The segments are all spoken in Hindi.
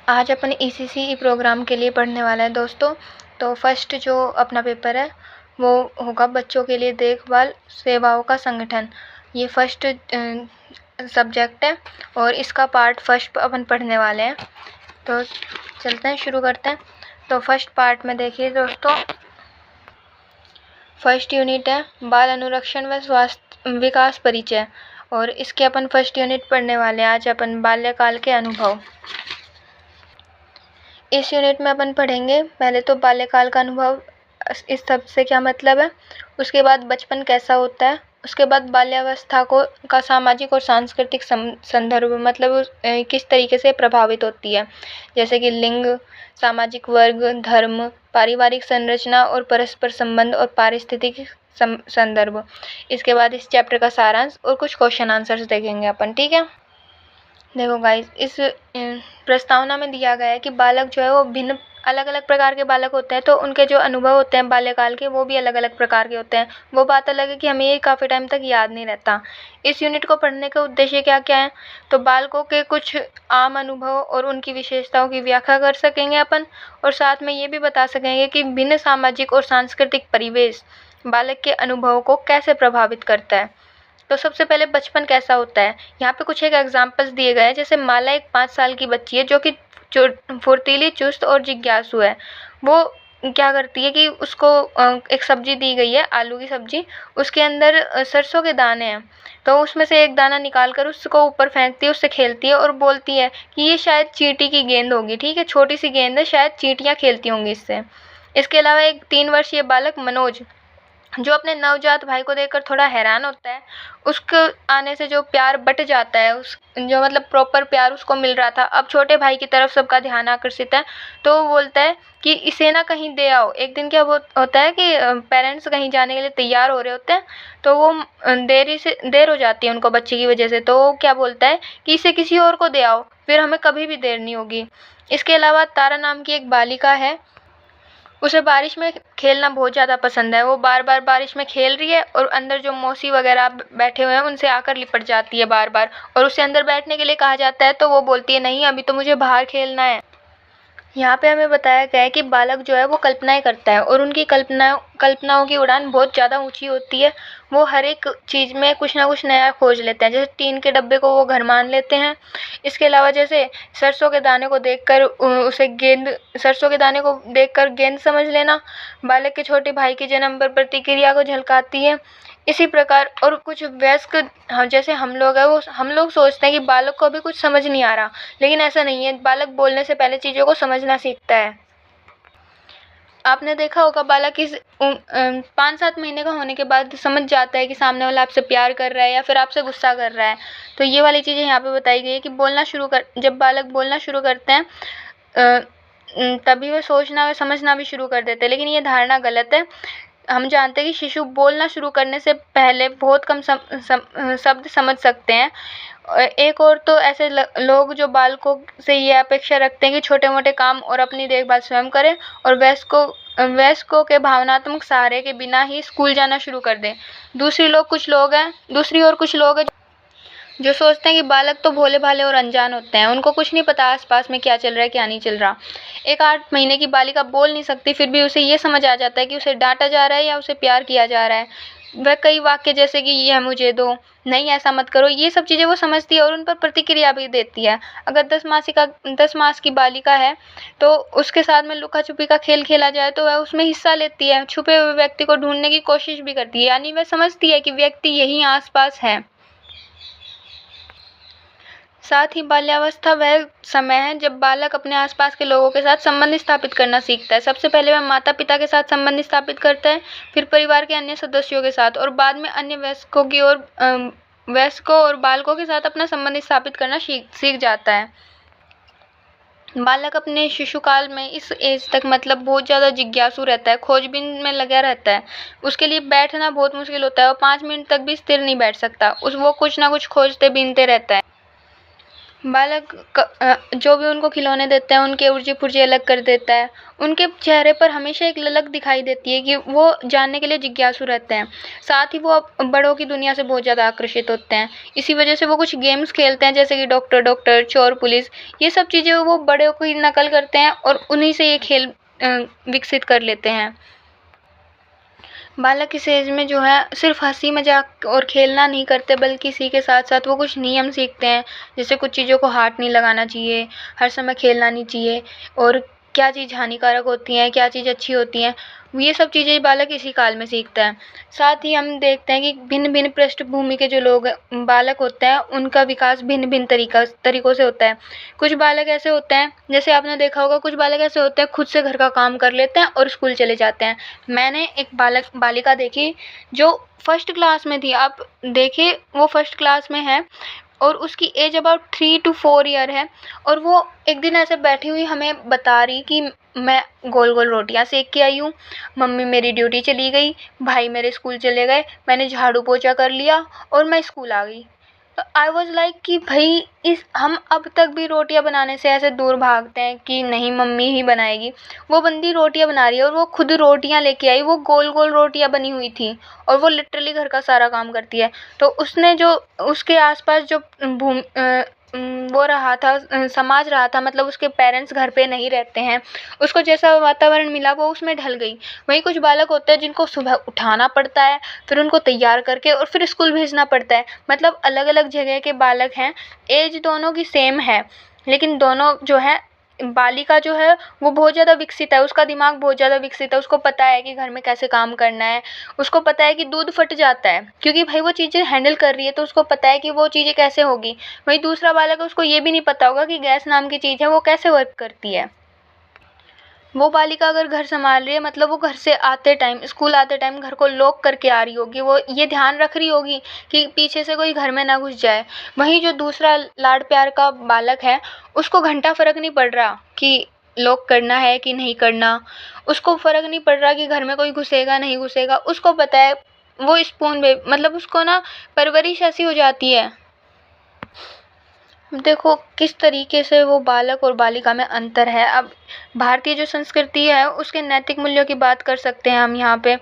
आज अपन ईसीसी प्रोग्राम के लिए पढ़ने वाला है दोस्तों। तो फर्स्ट जो अपना पेपर है वो होगा बच्चों के लिए देखभाल सेवाओं का संगठन। ये फर्स्ट सब्जेक्ट है और इसका पार्ट फर्स्ट अपन पढ़ने वाले हैं। तो चलते हैं, शुरू करते हैं। तो फर्स्ट पार्ट में देखिए दोस्तों, फर्स्ट यूनिट है बाल अनुरक्षण व स्वास्थ्य विकास परिचय, और इसके अपन फर्स्ट यूनिट पढ़ने वाले हैं आज अपन बाल्यकाल के अनुभव। इस यूनिट में अपन पढ़ेंगे पहले तो बाल्यकाल का अनुभव, इस शब्द से क्या मतलब है, उसके बाद बचपन कैसा होता है, उसके बाद बाल्यावस्था का सामाजिक और सांस्कृतिक संदर्भ, मतलब किस तरीके से प्रभावित होती है, जैसे कि लिंग, सामाजिक वर्ग, धर्म, पारिवारिक संरचना और परस्पर संबंध और पारिस्थितिक संदर्भ। इसके बाद इस चैप्टर का सारांश और कुछ क्वेश्चन आंसर्स देखेंगे अपन, ठीक है। देखो गाइस, इस प्रस्तावना में दिया गया है कि बालक जो है वो भिन्न अलग अलग प्रकार के बालक होते हैं, तो उनके जो अनुभव होते हैं बाल्यकाल के वो भी अलग अलग प्रकार के होते हैं। वो बात अलग है कि हमें ये काफ़ी टाइम तक याद नहीं रहता। इस यूनिट को पढ़ने का उद्देश्य क्या क्या है, तो बालकों के कुछ आम अनुभव और उनकी विशेषताओं की व्याख्या कर सकेंगे अपन, और साथ में ये भी बता सकेंगे कि भिन्न सामाजिक और सांस्कृतिक परिवेश बालक के अनुभवों को कैसे प्रभावित करता है। तो सबसे पहले बचपन कैसा होता है, यहाँ पे कुछ एक एग्जांपल्स दिए गए हैं। जैसे माला एक 5 साल की बच्ची है जो कि फुर्तीली, चुस्त और जिज्ञासु है। वो क्या करती है कि उसको एक सब्जी दी गई है, आलू की सब्जी, उसके अंदर सरसों के दाने हैं, तो उसमें से एक दाना निकाल कर उसको ऊपर फेंकती है, उससे खेलती है और बोलती है कि ये शायद चींटी की गेंद होगी, ठीक है, छोटी सी गेंद है, शायद चींटियाँ खेलती होंगी इससे। इसके अलावा एक 3 वर्षीय बालक मनोज, जो अपने नवजात भाई को देखकर थोड़ा हैरान होता है। उसके आने से जो प्यार बट जाता है, उस जो मतलब प्रॉपर प्यार उसको मिल रहा था, अब छोटे भाई की तरफ सबका ध्यान आकर्षित है, तो वो बोलता है कि इसे ना कहीं दे आओ। एक दिन क्या होता है कि पेरेंट्स कहीं जाने के लिए तैयार हो रहे होते हैं, तो वो देर हो जाती है उनको बच्चे की वजह से, तो वो क्या बोलता है कि इसे किसी और को दे आओ, फिर हमें कभी भी देर नहीं होगी। इसके अलावा तारा नाम की एक बालिका है, उसे बारिश में खेलना बहुत ज़्यादा पसंद है। वो बार बार बारिश में खेल रही है और अंदर जो मौसी वगैरह बैठे हुए हैं उनसे आकर लिपट जाती है बार बार, और उसे अंदर बैठने के लिए कहा जाता है तो वो बोलती है नहीं, अभी तो मुझे बाहर खेलना है। यहाँ पे हमें बताया गया है कि बालक जो है वो कल्पनाएं करता है, और उनकी कल्पनाओं की उड़ान बहुत ज़्यादा ऊंची होती है। वो हर एक चीज़ में कुछ ना कुछ नया खोज लेते हैं। जैसे टीन के डब्बे को वो घर मान लेते हैं। इसके अलावा जैसे सरसों के दाने को देखकर सरसों के दाने को देखकर गेंद समझ लेना, बालक के छोटे भाई के जन्म पर प्रतिक्रिया को झलकाती है। इसी प्रकार और कुछ वयस्क, जैसे हम लोग हैं, वो हम लोग सोचते हैं कि बालक को अभी कुछ समझ नहीं आ रहा, लेकिन ऐसा नहीं है। बालक बोलने से पहले चीज़ों को समझना सीखता है। आपने देखा होगा बालक इस 5-7 महीने का होने के बाद समझ जाता है कि सामने वाला आपसे प्यार कर रहा है या फिर आपसे गुस्सा कर रहा है। तो ये वाली चीज़ें यहाँ पे बताई गई है कि जब बालक बोलना शुरू करते हैं तभी वे सोचना व समझना भी शुरू कर देते हैं, लेकिन ये धारणा गलत है। हम जानते हैं कि शिशु बोलना शुरू करने से पहले बहुत कम शब्द समझ सकते हैं। एक और तो ऐसे लोग जो बालकों से ये अपेक्षा रखते हैं कि छोटे मोटे काम और अपनी देखभाल स्वयं करें, और वयस्कों के भावनात्मक सहारे के बिना ही स्कूल जाना शुरू कर दें। दूसरी ओर कुछ लोग हैं जो सोचते हैं कि बालक तो भोले भाले और अनजान होते हैं, उनको कुछ नहीं पता आसपास में क्या चल रहा है क्या नहीं चल रहा। एक 8 महीने की बालिका बोल नहीं सकती, फिर भी उसे ये समझ आ जाता है कि उसे डांटा जा रहा है या उसे प्यार किया जा रहा है। वह कई वाक्य जैसे कि यह मुझे दो, नहीं ऐसा मत करो, ये सब चीज़ें वो समझती है और उन पर प्रतिक्रिया भी देती है। अगर 10 मास की बालिका है तो उसके साथ में लुका छुपी का खेल खेला जाए तो वह उसमें हिस्सा लेती है, छुपे हुए व्यक्ति को ढूंढने की कोशिश भी करती है, यानी वह समझती है कि व्यक्ति यहीं आसपास है। साथ ही बाल्यावस्था वह समय है जब बालक अपने आसपास के लोगों के साथ संबंध स्थापित करना सीखता है। सबसे पहले वह माता पिता के साथ संबंध स्थापित करता है, फिर परिवार के अन्य सदस्यों के साथ, और बाद में अन्य वयस्कों और बालकों के साथ अपना संबंध स्थापित करना सीख जाता है। बालक अपने शिशुकाल में इस एज तक मतलब बहुत ज़्यादा जिज्ञासु रहता है, खोजबीन में लगा रहता है। उसके लिए बैठना बहुत मुश्किल होता है, और 5 मिनट तक भी स्थिर नहीं बैठ सकता। वो कुछ ना कुछ खोजते बीनते रहता है। बालक जो भी उनको खिलौने देते हैं उनके ऊर्जे-पुर्जे अलग कर देता है। उनके चेहरे पर हमेशा एक ललक दिखाई देती है कि वो जानने के लिए जिज्ञासु रहते हैं। साथ ही वो बड़ों की दुनिया से बहुत ज़्यादा आकर्षित होते हैं। इसी वजह से वो कुछ गेम्स खेलते हैं जैसे कि डॉक्टर डॉक्टर, चोर पुलिस, ये सब चीज़ें वो बड़ों की नकल करते हैं और उन्हीं से ये खेल विकसित कर लेते हैं। बालक इस एज में जो है सिर्फ हंसी मजाक और खेलना नहीं करते, बल्कि इसी के साथ साथ वो कुछ नियम सीखते हैं, जैसे कुछ चीज़ों को हाथ नहीं लगाना चाहिए, हर समय खेलना नहीं चाहिए, और क्या चीज़ हानिकारक होती है, क्या चीज़ अच्छी होती है, ये सब चीज़ें बालक इसी काल में सीखता है। साथ ही हम देखते हैं कि भिन्न भिन्न पृष्ठभूमि के जो लोग बालक होते हैं उनका विकास भिन्न भिन्न तरीकों से होता है। कुछ बालक ऐसे होते हैं, जैसे आपने देखा होगा, कुछ बालक ऐसे होते हैं खुद से घर का काम कर लेते हैं और स्कूल चले जाते हैं। मैंने एक बालिका देखी जो फर्स्ट क्लास में थी। आप देखिए, वो फर्स्ट क्लास में है और उसकी एज अबाउट 3 to 4 ईयर है, और वो एक दिन ऐसे बैठी हुई हमें बता रही कि मैं गोल गोल रोटियां सेक के आई हूँ, मम्मी मेरी ड्यूटी चली गई, भाई मेरे स्कूल चले गए, मैंने झाड़ू पोछा कर लिया और मैं स्कूल आ गई। तो आई वॉज लाइक कि भाई, इस हम अब तक भी रोटियां बनाने से ऐसे दूर भागते हैं कि नहीं मम्मी ही बनाएगी। वो बंदी रोटियां बना रही है और वो खुद रोटियां लेके आई, वो गोल गोल रोटियां बनी हुई थी, और वो लिटरली घर का सारा काम करती है। तो उसने जो उसके आसपास जो वो रहा था, समाज रहा था, मतलब उसके पेरेंट्स घर पे नहीं रहते हैं, उसको जैसा वातावरण मिला वो उसमें ढल गई। वहीं कुछ बालक होते हैं जिनको सुबह उठाना पड़ता है, फिर उनको तैयार करके और फिर स्कूल भेजना पड़ता है। मतलब अलग अलग जगह के बालक हैं, एज दोनों की सेम है, लेकिन दोनों जो है, बालिका जो है वो बहुत ज़्यादा विकसित है, उसका दिमाग बहुत ज़्यादा विकसित है, उसको पता है कि घर में कैसे काम करना है, उसको पता है कि दूध फट जाता है, क्योंकि भाई वो चीज़ें हैंडल कर रही है तो उसको पता है कि वो चीज़ें कैसे होगी। वहीं दूसरा बालक है, उसको ये भी नहीं पता होगा कि गैस नाम की चीज़ है वो कैसे वर्क करती है। वो बालिका अगर घर संभाल रही है, मतलब वो घर से आते टाइम, स्कूल आते टाइम घर को लॉक करके आ रही होगी, वो ये ध्यान रख रही होगी कि पीछे से कोई घर में ना घुस जाए। वहीं जो दूसरा लाड प्यार का बालक है, उसको घंटा फ़र्क नहीं पड़ रहा कि लॉक करना है कि नहीं करना, उसको फ़र्क नहीं पड़ रहा कि घर में कोई घुसेगा नहीं घुसेगा, उसको पता है। वो स्पून में, मतलब उसको ना परवरिश ऐसी हो जाती है। देखो किस तरीके से वो बालक और बालिका में अंतर है। अब भारतीय जो संस्कृति है उसके नैतिक मूल्यों की बात कर सकते हैं हम यहाँ पे।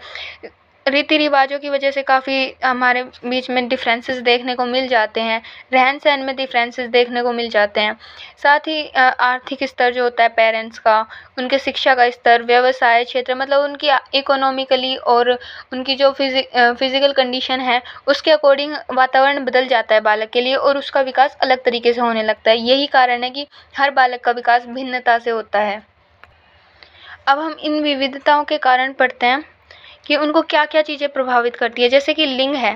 रीति रिवाजों की वजह से काफ़ी हमारे बीच में डिफरेंसेस देखने को मिल जाते हैं, रहन सहन में डिफरेंसेस देखने को मिल जाते हैं। साथ ही आर्थिक स्तर जो होता है पेरेंट्स का, उनके शिक्षा का स्तर, व्यवसाय क्षेत्र, मतलब उनकी इकोनॉमिकली और उनकी जो फिजिकल कंडीशन है उसके अकॉर्डिंग वातावरण बदल जाता है बालक के लिए, और उसका विकास अलग तरीके से होने लगता है। यही कारण है कि हर बालक का विकास भिन्नता से होता है। अब हम इन विविधताओं के कारण पढ़ते हैं कि उनको क्या-क्या चीज़ें प्रभावित करती है। जैसे कि लिंग है,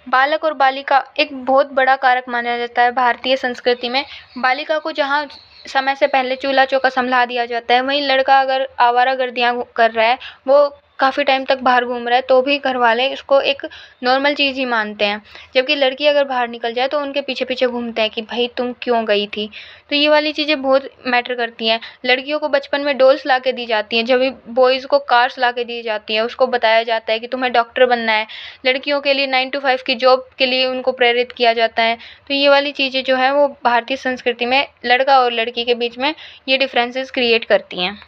बालक और बालिका एक बहुत बड़ा कारक माना जाता है भारतीय संस्कृति में। बालिका को जहाँ समय से पहले चूल्हा-चौका समझा दिया जाता है, वहीं लड़का अगर आवारागर्दियाँ कर रहा है, वो काफ़ी टाइम तक बाहर घूम रहा है, तो भी घरवाले इसको एक नॉर्मल चीज़ ही मानते हैं। जबकि लड़की अगर बाहर निकल जाए तो उनके पीछे-पीछे घूमते हैं कि भाई तुम क्यों गई थी? तो ये वाली चीज़ें बहुत मैटर करती हैं। लड़कियों को बचपन में डॉल्स ला के दी जाती हैं, जबकि बॉयज़ को कार्स ला के दी जाती हैं। उसको बताया जाता है कि तुम्हें डॉक्टर बनना है। लड़कियों के लिए 9 to 5 की जॉब के लिए उनको प्रेरित किया जाता है। तो ये वाली चीज़ें जो हैं वो भारतीय संस्कृति में लड़का और लड़की के बीच में ये डिफरेंसेस क्रिएट करती हैं।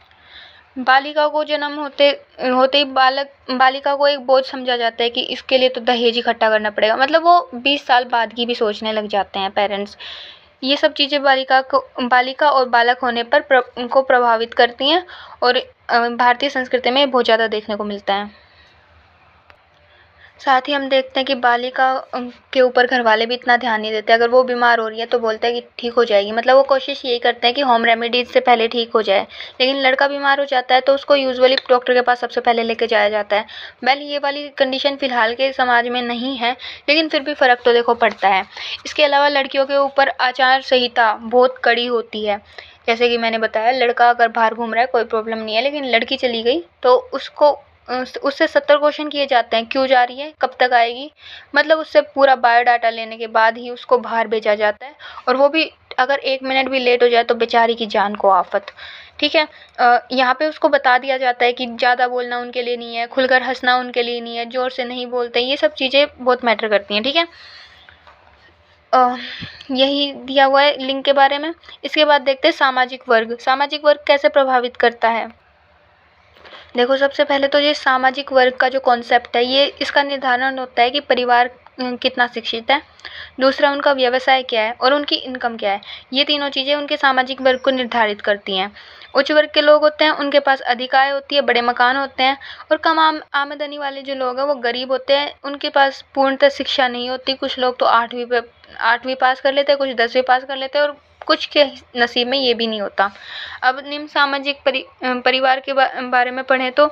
बालिका को जन्म होते होते ही बालिका को एक बोझ समझा जाता है कि इसके लिए तो दहेज इकट्ठा करना पड़ेगा। मतलब वो 20 साल बाद की भी सोचने लग जाते हैं पेरेंट्स। ये सब चीज़ें बालिका और बालक होने पर उनको प्रभावित करती हैं, और भारतीय संस्कृति में बहुत ज़्यादा देखने को मिलता है। साथ ही हम देखते हैं कि बालिका के ऊपर घरवाले भी इतना ध्यान नहीं देते। अगर वो बीमार हो रही है तो बोलते हैं कि ठीक हो जाएगी, मतलब वो कोशिश यही करते हैं कि होम रेमेडीज़ से पहले ठीक हो जाए। लेकिन लड़का बीमार हो जाता है तो उसको यूजुअली डॉक्टर के पास सबसे पहले लेके जाया जाता है। वेल, ये वाली कंडीशन फ़िलहाल के समाज में नहीं है, लेकिन फिर भी फ़र्क तो देखो पड़ता है। इसके अलावा लड़कियों के ऊपर आचार संहिता बहुत कड़ी होती है। जैसे कि मैंने बताया, लड़का अगर बाहर घूम रहा है कोई प्रॉब्लम नहीं है, लेकिन लड़की चली गई तो उससे 70 क्वेश्चन किए जाते हैं, क्यों जा रही है, कब तक आएगी। मतलब उससे पूरा बायोडाटा लेने के बाद ही उसको बाहर भेजा जाता है, और वो भी अगर 1 मिनट भी लेट हो जाए तो बेचारी की जान को आफ़त। ठीक है। यहाँ पे उसको बता दिया जाता है कि ज़्यादा बोलना उनके लिए नहीं है, खुलकर हँसना उनके लिए नहीं है, ज़ोर से नहीं बोलते, ये सब चीज़ें बहुत मैटर करती हैं। ठीक है। यही दिया हुआ है लिंग के बारे में। इसके बाद देखते हैं सामाजिक वर्ग। सामाजिक वर्ग कैसे प्रभावित करता है। देखो, सबसे पहले तो ये सामाजिक वर्ग का जो कॉन्सेप्ट है, ये इसका निर्धारण होता है कि परिवार कितना शिक्षित है, दूसरा उनका व्यवसाय क्या है और उनकी इनकम क्या है। ये तीनों चीज़ें उनके सामाजिक वर्ग को निर्धारित करती हैं। उच्च वर्ग के लोग होते हैं, उनके पास अधिक आय होती है, बड़े मकान होते हैं। और कम आमदनी वाले जो लोग हैं वो गरीब होते हैं, उनके पास पूर्णतः शिक्षा नहीं होती। कुछ लोग तो 8वीं पास कर लेते हैं, कुछ 10वीं पास कर लेते हैं और कुछ के नसीब में ये भी नहीं होता। अब निम्न सामाजिक परिवार के बारे में पढ़ें तो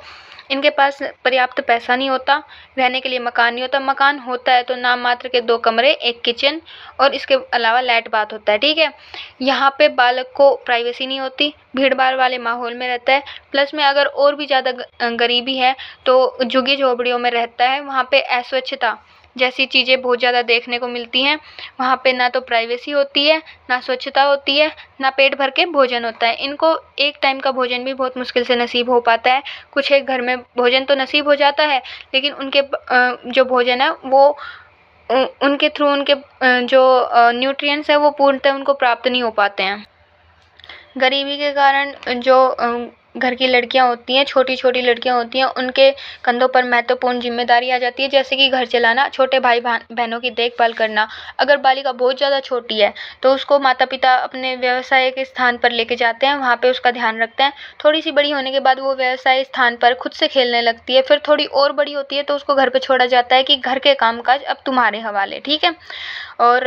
इनके पास पर्याप्त पैसा नहीं होता, रहने के लिए मकान नहीं होता, मकान होता है तो नाम मात्र के 2 कमरे, 1 किचन और इसके अलावा लैट बाथ होता है, ठीक है। यहाँ पे बालक को प्राइवेसी नहीं होती, भीड़ भाड़ वाले माहौल में रहता है। प्लस में अगर और भी ज़्यादा गरीबी है तो झुग्गी झोपड़ियों में रहता है, वहाँ पे अस्वच्छता जैसी चीज़ें बहुत ज़्यादा देखने को मिलती हैं। वहाँ पे ना तो प्राइवेसी होती है, ना स्वच्छता होती है, ना पेट भर के भोजन होता है। इनको एक टाइम का भोजन भी बहुत मुश्किल से नसीब हो पाता है। कुछ एक घर में भोजन तो नसीब हो जाता है, लेकिन उनके जो भोजन है वो उनके थ्रू उनके जो न्यूट्रिएंट्स है वो पूर्णतः उनको प्राप्त नहीं हो पाते हैं। गरीबी के कारण जो घर की लड़कियां होती हैं, छोटी छोटी लड़कियां होती हैं, उनके कंधों पर महत्वपूर्ण जिम्मेदारी आ जाती है, जैसे कि घर चलाना, छोटे भाई बहनों की देखभाल करना। अगर बालिका बहुत ज़्यादा छोटी है तो उसको माता पिता अपने व्यवसाय के स्थान पर लेके जाते हैं, वहाँ पे उसका ध्यान रखते हैं। थोड़ी सी बड़ी होने के बाद वो व्यवसाय स्थान पर खुद से खेलने लगती है। फिर थोड़ी और बड़ी होती है तो उसको घर पर छोड़ा जाता है कि घर के कामकाज अब तुम्हारे हवाले, ठीक है। और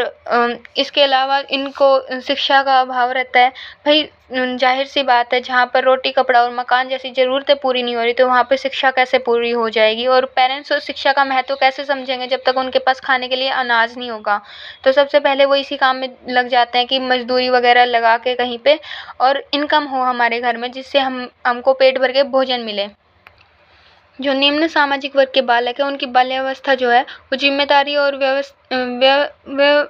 इसके अलावा इनको शिक्षा का अभाव रहता है। भाई जाहिर सी बात है, जहाँ पर रोटी कपड़ा और मकान जैसी ज़रूरतें पूरी नहीं हो रही तो वहाँ पे शिक्षा कैसे पूरी हो जाएगी। और पेरेंट्स उस शिक्षा का महत्व कैसे समझेंगे जब तक उनके पास खाने के लिए अनाज नहीं होगा। तो सबसे पहले वो इसी काम में लग जाते हैं कि मजदूरी वगैरह लगा के कहीं पे और इनकम हो हमारे घर में, जिससे हमको पेट भर के भोजन मिले। जो निम्न सामाजिक वर्ग के बालक है, उनकी बाल्यावस्था जो है वो जिम्मेदारी और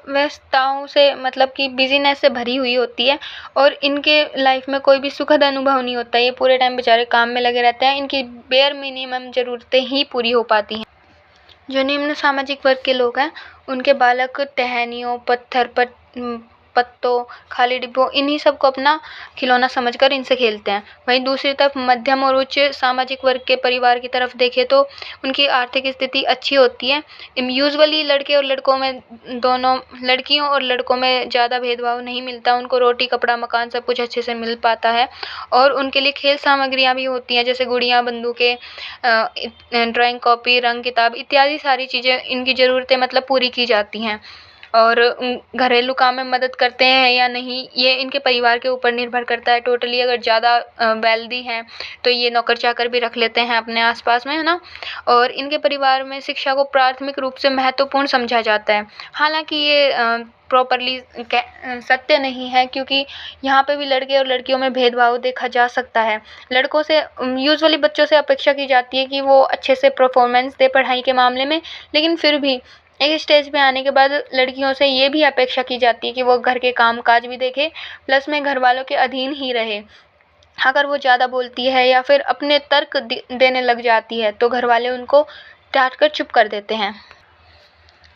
व्यस्तताओं से मतलब कि बिजीनेस से भरी हुई होती है और इनके लाइफ में कोई भी सुखद अनुभव नहीं होता। ये पूरे टाइम बेचारे काम में लगे रहते हैं, इनकी बेयर मिनिमम ज़रूरतें ही पूरी हो पाती हैं। जो निम्न सामाजिक वर्ग के लोग हैं, उनके बालक टहनियों, पत्तों, खाली डिब्बों, इन्हीं सब को अपना खिलौना समझकर इनसे खेलते हैं। वहीं दूसरी तरफ मध्यम और उच्च सामाजिक वर्ग के परिवार की तरफ देखें तो उनकी आर्थिक स्थिति अच्छी होती है। यूजुअली लड़के और लड़कों में दोनों लड़कियों और लड़कों में ज़्यादा भेदभाव नहीं मिलता। उनको रोटी कपड़ा मकान सब कुछ अच्छे से मिल पाता है और उनके लिए खेल सामग्रियाँ भी होती हैं, जैसे गुड़ियाँ, बंदूकें, ड्राइंग कॉपी, रंग किताब इत्यादि सारी चीज़ें इनकी ज़रूरतें मतलब पूरी की जाती हैं। और घरेलू काम में मदद करते हैं या नहीं, ये इनके परिवार के ऊपर निर्भर करता है टोटली। अगर ज़्यादा वेल्दी हैं तो ये नौकर चाकर भी रख लेते हैं अपने आसपास में, है ना। और इनके परिवार में शिक्षा को प्राथमिक रूप से महत्वपूर्ण समझा जाता है। हालांकि ये प्रॉपरली सत्य नहीं है, क्योंकि यहाँ पे भी लड़के और लड़कियों में भेदभाव देखा जा सकता है। लड़कों से यूजुअली बच्चों से अपेक्षा की जाती है कि वो अच्छे से परफॉर्मेंस दे पढ़ाई के मामले में, लेकिन फिर भी एक स्टेज पे आने के बाद लड़कियों से ये भी अपेक्षा की जाती है कि वो घर के काम काज भी देखे, प्लस में घर वालों के अधीन ही रहे। अगर वो ज़्यादा बोलती है या फिर अपने तर्क देने लग जाती है तो घर वाले उनको डांट कर चुप कर देते हैं।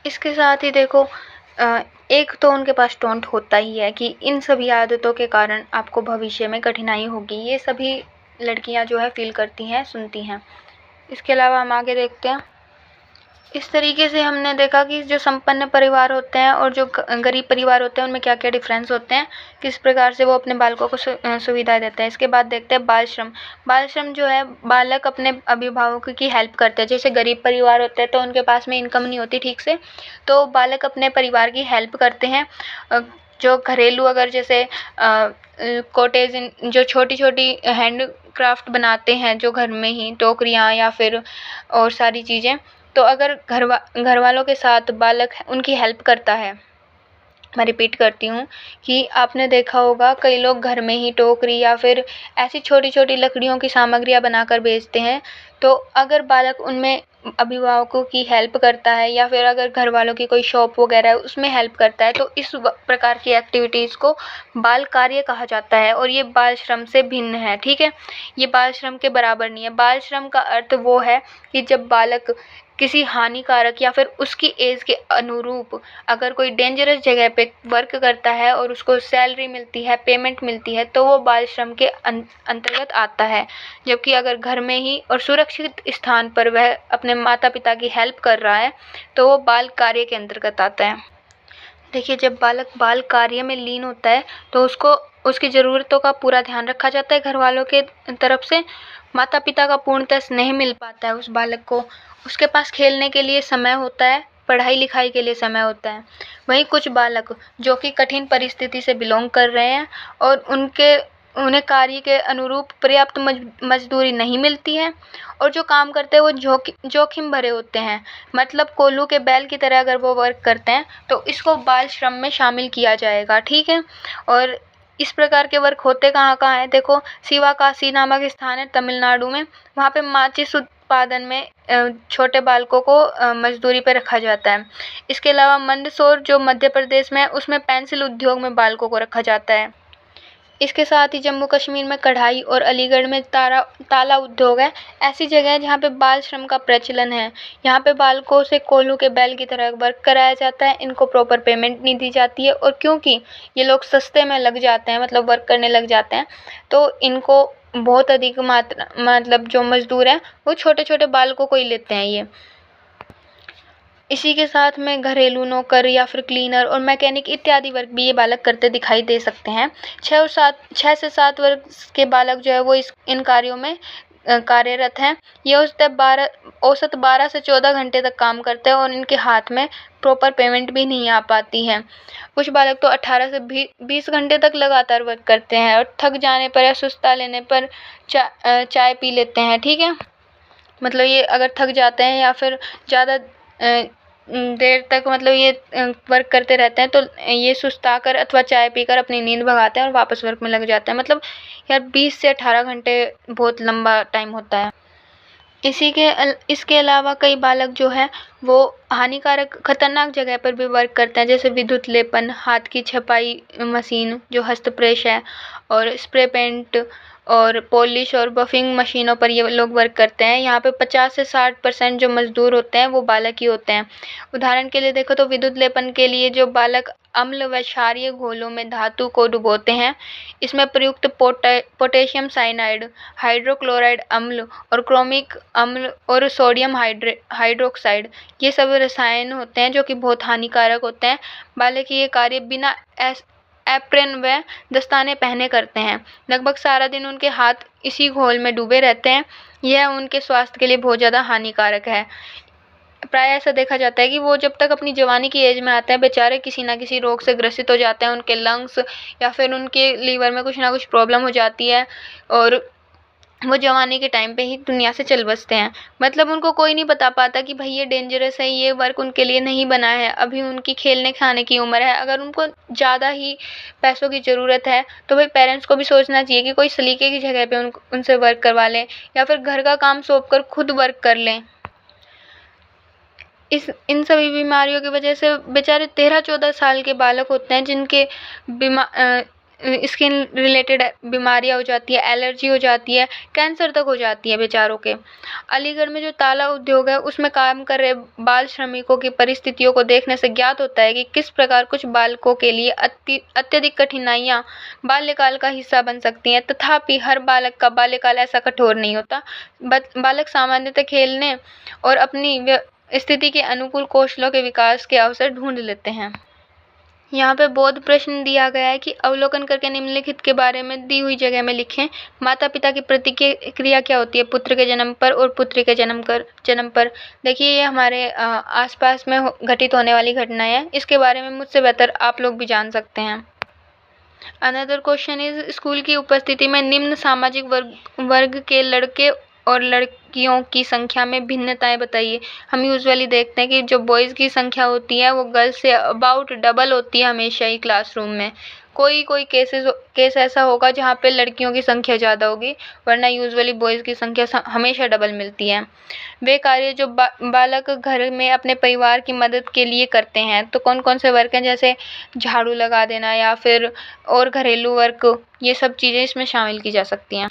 इसके साथ ही देखो, एक तो उनके पास टॉन्ट होता ही है कि इन सभी आदतों के कारण आपको भविष्य में कठिनाई होगी। ये सभी लड़कियां जो है फील करती हैं, सुनती हैं। इसके अलावा हम आगे देखते हैं। इस तरीके से हमने देखा कि जो संपन्न परिवार होते हैं और जो गरीब परिवार होते हैं उनमें क्या क्या डिफरेंस होते हैं, किस प्रकार से वो अपने बालकों को सुविधाएं देते हैं। इसके बाद देखते हैं बाल श्रम। बाल श्रम जो है, बालक अपने अभिभावकों की हेल्प करते हैं। जैसे गरीब परिवार होते हैं तो उनके पास में इनकम नहीं होती ठीक से, तो बालक अपने परिवार की हेल्प करते हैं। जो घरेलू अगर जैसे कॉटेज जो छोटी छोटी हैंड क्राफ्ट बनाते हैं जो घर में ही, टोकरियाँ या फिर और सारी चीज़ें, तो अगर घर वालों के साथ बालक उनकी हेल्प करता है। मैं रिपीट करती हूँ कि आपने देखा होगा कई लोग घर में ही टोकरी या फिर ऐसी छोटी छोटी लकड़ियों की सामग्रियाँ बनाकर बेचते हैं। तो अगर बालक उनमें अभिभावकों की हेल्प करता है या फिर अगर घर वालों की कोई शॉप वगैरह है उसमें हेल्प करता है, तो इस प्रकार की एक्टिविटीज़ को बाल कार्य कहा जाता है और ये बाल श्रम से भिन्न है, ठीक है। ये बाल श्रम के बराबर नहीं है। बाल श्रम का अर्थ वो है कि जब बालक किसी हानिकारक या फिर उसकी एज के अनुरूप अगर कोई डेंजरस जगह पे वर्क करता है और उसको सैलरी मिलती है, पेमेंट मिलती है, तो वो बाल श्रम के अंतर्गत आता है। जबकि अगर घर में ही और सुरक्षित स्थान पर वह अपने माता पिता की हेल्प कर रहा है तो वो बाल कार्य के अंतर्गत आता है। देखिए, जब बालक बाल कार्य में लीन होता है तो उसको उसकी ज़रूरतों का पूरा ध्यान रखा जाता है घर वालों के तरफ से। माता पिता का पूर्णतः स्नेह मिल पाता है उस बालक को। उसके पास खेलने के लिए समय होता है, पढ़ाई लिखाई के लिए समय होता है। वहीं कुछ बालक जो कि कठिन परिस्थिति से बिलोंग कर रहे हैं और उन्हें कार्य के अनुरूप पर्याप्त मजदूरी नहीं मिलती है और जो काम करते हैं वो जोखिम भरे होते हैं, मतलब कोल्हू के बैल की तरह अगर वो वर्क करते हैं तो इसको बाल श्रम में शामिल किया जाएगा। ठीक है। और इस प्रकार के वर्क होते कहाँ कहाँ हैं? देखो, शिवाकाशी नामक स्थान है तमिलनाडु में। वहाँ पे माचिस उत्पादन में छोटे बालकों को मजदूरी पे रखा जाता है। इसके अलावा मंदसौर जो मध्य प्रदेश में है उसमें पेंसिल उद्योग में बालकों को रखा जाता है। इसके साथ ही जम्मू कश्मीर में कढ़ाई और अलीगढ़ में ताला उद्योग है। ऐसी जगह है जहाँ पे बाल श्रम का प्रचलन है। यहाँ पे बालकों से कोल्हू के बैल की तरह वर्क कराया जाता है। इनको प्रॉपर पेमेंट नहीं दी जाती है और क्योंकि ये लोग सस्ते में लग जाते हैं, मतलब वर्क करने लग जाते हैं, तो इनको बहुत अधिक मात्रा, मतलब जो मजदूर हैं वो छोटे छोटे बालकों को ही लेते हैं ये। इसी के साथ में घरेलू नौकर या फिर क्लीनर और मैकेनिक इत्यादि वर्क भी ये बालक करते दिखाई दे सकते हैं। 6 से 7 वर्ष के बालक जो है वो इन कार्यों में कार्यरत हैं। ये औसत 12 से 14 घंटे तक काम करते हैं और इनके हाथ में प्रॉपर पेमेंट भी नहीं आ पाती है। कुछ बालक तो 18 से 20 घंटे तक लगातार वर्क करते हैं और थक जाने पर या सुस्ता लेने पर चाय पी लेते हैं। ठीक है। मतलब ये अगर थक जाते हैं या फिर ज़्यादा देर तक मतलब ये वर्क करते रहते हैं तो ये सुस्ताकर अथवा चाय पीकर अपनी नींद भगाते हैं और वापस वर्क में लग जाते हैं। मतलब यार 20 से 18 घंटे बहुत लंबा टाइम होता है। इसके अलावा कई बालक जो है वो हानिकारक खतरनाक जगह पर भी वर्क करते हैं, जैसे विद्युत लेपन, हाथ की छपाई मशीन जो हस्तप्रेस है, और स्प्रे पेंट और पॉलिश और बफिंग मशीनों पर ये लोग वर्क करते हैं। यहाँ पे 50 से 60% जो मजदूर होते हैं वो बालक ही होते हैं। उदाहरण के लिए देखो तो विद्युत लेपन के लिए जो बालक अम्ल व क्षारीय घोलों में धातु को डुबोते हैं, इसमें प्रयुक्त पोटेशियम साइनाइड, हाइड्रोक्लोराइड अम्ल और क्रोमिक अम्ल और सोडियम हाइड्रोक्साइड, ये सब रसायन होते हैं जो कि बहुत हानिकारक होते हैं। बालक ये कार्य बिना एप्रन व दस्ताने पहने करते हैं। लगभग सारा दिन उनके हाथ इसी घोल में डूबे रहते हैं। यह उनके स्वास्थ्य के लिए बहुत ज़्यादा हानिकारक है। प्राय ऐसा देखा जाता है कि वो जब तक अपनी जवानी की एज में आते हैं बेचारे किसी ना किसी रोग से ग्रसित हो जाते हैं। उनके लंग्स या फिर उनके लीवर में कुछ ना कुछ प्रॉब्लम हो जाती है और वो जवानी के टाइम पे ही दुनिया से चल बसते हैं। मतलब उनको कोई नहीं बता पाता कि भाई ये डेंजरस है, ये वर्क उनके लिए नहीं बना है, अभी उनकी खेलने खाने की उम्र है। अगर उनको ज़्यादा ही पैसों की ज़रूरत है तो भाई पेरेंट्स को भी सोचना चाहिए कि कोई सलीके की जगह पे उनसे वर्क करवा लें या फिर घर का काम सौंप कर खुद वर्क कर लें। इन सभी बीमारियों की वजह से बेचारे 13-14 साल के बालक होते हैं जिनके स्किन रिलेटेड बीमारियां हो जाती है, एलर्जी हो जाती है, कैंसर तक हो जाती है बेचारों के। अलीगढ़ में जो ताला उद्योग है उसमें काम कर रहे बाल श्रमिकों की परिस्थितियों को देखने से ज्ञात होता है कि किस प्रकार कुछ बालकों के लिए अत्यधिक कठिनाइयां बाल्यकाल का हिस्सा बन सकती हैं। तथापि हर बालक का बाल्यकाल ऐसा कठोर नहीं होता। बालक सामान्यतः खेलने और अपनी स्थिति के अनुकूल कौशलों के विकास के अवसर ढूंढ लेते हैं। यहाँ पे बोध प्रश्न दिया गया है कि अवलोकन करके निम्नलिखित के बारे में दी हुई जगह में लिखें। माता पिता की प्रतिक्रिया क्या होती है पुत्र के जन्म पर और पुत्री के जन्म पर। देखिए, ये हमारे आसपास में घटित होने वाली घटनाएं हैं। इसके बारे में मुझसे बेहतर आप लोग भी जान सकते हैं। अनदर क्वेश्चन इज, स्कूल की उपस्थिति में निम्न सामाजिक वर्ग के लड़के और लड़कियों की संख्या में भिन्नताएं बताइए। हम यूजुअली देखते हैं कि जो बॉयज़ की संख्या होती है वो गर्ल्स से अबाउट डबल होती है हमेशा ही क्लासरूम में। कोई केस ऐसा होगा जहाँ पे लड़कियों की संख्या ज़्यादा होगी, वरना यूजुअली बॉयज़ की संख्या हमेशा डबल मिलती है। वे कार्य जो बालक घर में अपने परिवार की मदद के लिए करते हैं, तो कौन कौन से वर्क हैं, जैसे झाड़ू लगा देना या फिर और घरेलू वर्क, ये सब चीज़ें इसमें शामिल की जा सकती हैं।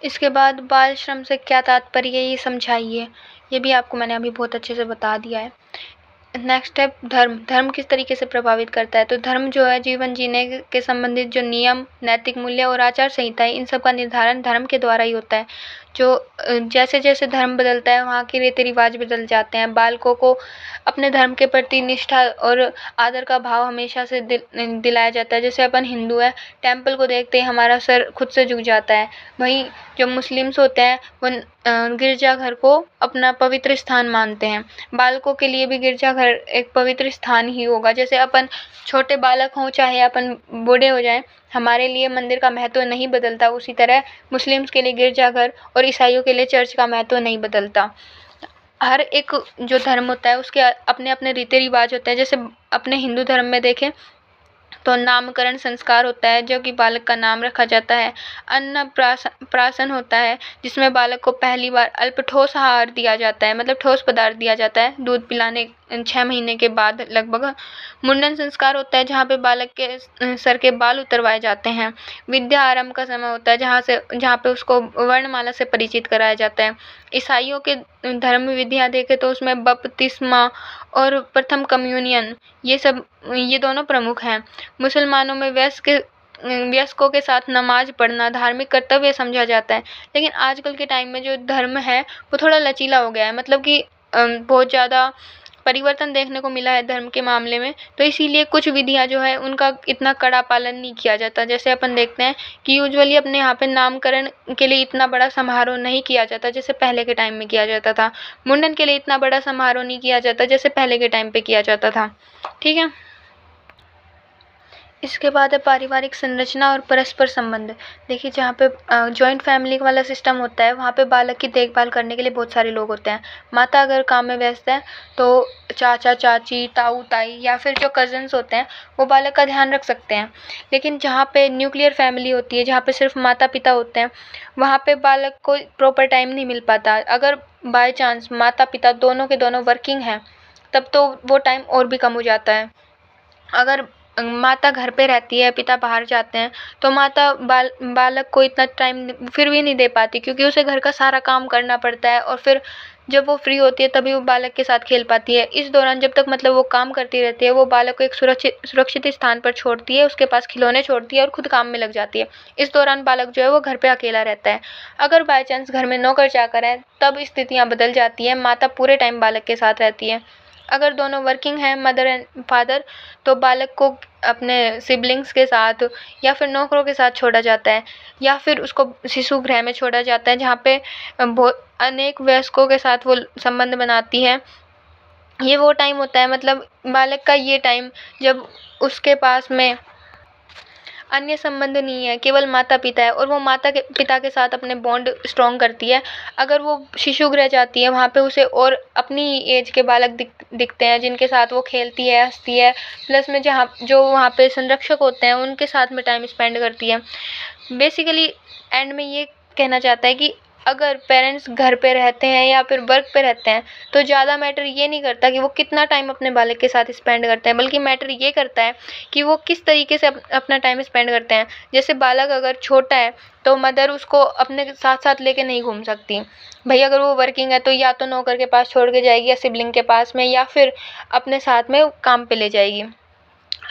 इसके बाद बाल श्रम से क्या तात्पर्य ये समझाइए। ये भी आपको मैंने अभी बहुत अच्छे से बता दिया है। नेक्स्ट है धर्म। धर्म किस तरीके से प्रभावित करता है? तो धर्म जो है जीवन जीने के संबंधित जो नियम, नैतिक मूल्य और आचार संहिता है, इन सब का निर्धारण धर्म के द्वारा ही होता है। जो जैसे-जैसे धर्म बदलता है वहाँ के रीति-रिवाज बदल जाते हैं। बालकों को अपने धर्म के प्रति निष्ठा और आदर का भाव हमेशा से दिलाया जाता है। जैसे अपन हिंदू हैं, टेम्पल को देखते ही हमारा सर खुद से झुक जाता है। वहीं जो मुस्लिम्स होते हैं वो गिरजाघर को अपना पवित्र स्थान मानते हैं। बालकों के लिए भी गिरजाघर एक पवित्र स्थान ही होगा। जैसे अपन छोटे बालक हों चाहे अपन बूढ़े हो जाएं, हमारे लिए मंदिर का महत्व नहीं बदलता। उसी तरह मुस्लिम्स के लिए गिरजाघर और ईसाइयों के लिए चर्च का महत्व नहीं बदलता। हर एक जो धर्म होता है उसके अपने अपने रीति रिवाज होते हैं। जैसे अपने हिंदू धर्म में देखें तो नामकरण संस्कार होता है जो कि बालक का नाम रखा जाता है। अन्नप्राशन होता है जिसमें बालक को पहली बार अल्प ठोस आहार दिया जाता है, मतलब ठोस पदार्थ दिया जाता है दूध पिलाने 6 महीने के बाद लगभग। मुंडन संस्कार होता है जहाँ पे बालक के सर के बाल उतरवाए जाते हैं। विद्या आरंभ का समय होता है जहाँ पे उसको वर्णमाला से परिचित कराया जाता है। ईसाइयों के धर्म विधियाँ देखें तो उसमें बपतिस्मा और प्रथम कम्युनियन ये दोनों प्रमुख हैं। मुसलमानों में वयस्कों के साथ नमाज पढ़ना धार्मिक कर्तव्य समझा जाता है। लेकिन आजकल के टाइम में जो धर्म है वो थोड़ा लचीला हो गया है, मतलब कि बहुत ज़्यादा परिवर्तन देखने को मिला है धर्म के मामले में। तो इसीलिए कुछ विधियाँ जो है उनका इतना कड़ा पालन नहीं किया जाता। जैसे अपन देखते हैं कि यूजुअली अपने यहाँ पे नामकरण के लिए इतना बड़ा समारोह नहीं किया जाता जैसे पहले के टाइम में किया जाता था। मुंडन के लिए इतना बड़ा समारोह नहीं किया जाता जैसे पहले के टाइम पे किया जाता था। ठीक है। इसके बाद है पारिवारिक संरचना और परस्पर संबंध। देखिए जहाँ पे जॉइंट फैमिली वाला सिस्टम होता है वहाँ पे बालक की देखभाल करने के लिए बहुत सारे लोग होते हैं। माता अगर काम में व्यस्त है तो चाचा चाची, ताऊ ताई या फिर जो कज़न्स होते हैं वो बालक का ध्यान रख सकते हैं। लेकिन जहाँ पे न्यूक्लियर फैमिली होती है, जहाँ पे सिर्फ माता पिता होते हैं, वहाँ पे बालक को प्रॉपर टाइम नहीं मिल पाता। अगर बाय चांस माता पिता दोनों के दोनों वर्किंग हैं तब तो वो टाइम और भी कम हो जाता है। अगर माता घर पे रहती है, पिता बाहर जाते हैं तो माता बालक को इतना टाइम फिर भी नहीं दे पाती क्योंकि उसे घर का सारा काम करना पड़ता है और फिर जब वो फ्री होती है तभी वो बालक के साथ खेल पाती है। इस दौरान जब तक मतलब वो काम करती रहती है वो बालक को एक सुरक्षित स्थान पर छोड़ती है, उसके पास खिलौने छोड़ती है और खुद काम में लग जाती है। इस दौरान बालक जो है वो घर पे अकेला रहता है। अगर बाय चांस घर में नौकर चाकर है तब स्थितियाँ बदल जाती हैं, माता पूरे टाइम बालक के साथ रहती है। अगर दोनों वर्किंग हैं मदर एंड फादर तो बालक को अपने सिबलिंग्स के साथ या फिर नौकरों के साथ छोड़ा जाता है या फिर उसको शिशु गृह में छोड़ा जाता है जहाँ पे बहुत अनेक वयस्कों के साथ वो संबंध बनाती है। ये वो टाइम होता है, मतलब बालक का ये टाइम जब उसके पास में अन्य संबंध नहीं है, केवल माता पिता है और वो माता के पिता के साथ अपने बॉन्ड स्ट्रॉन्ग करती है। अगर वो शिशु गृह जाती है वहाँ पे उसे और अपनी एज के बालक दिखते हैं जिनके साथ वो खेलती है, हंसती है, प्लस में जहाँ जो वहाँ पे संरक्षक होते हैं उनके साथ में टाइम स्पेंड करती है। बेसिकली एंड में ये कहना चाहता है कि अगर पेरेंट्स घर पे रहते हैं या फिर वर्क पे रहते हैं तो ज़्यादा मैटर ये नहीं करता कि वो कितना टाइम अपने बालक के साथ स्पेंड करते हैं, बल्कि मैटर ये करता है कि वो किस तरीके से अपना टाइम स्पेंड करते हैं। जैसे बालक अगर छोटा है तो मदर उसको अपने साथ साथ लेके नहीं घूम सकती। भाई अगर वो वर्किंग है तो या तो नौकर के पास छोड़ के जाएगी या सिबलिंग के पास में या फिर अपने साथ में काम पे ले जाएगी।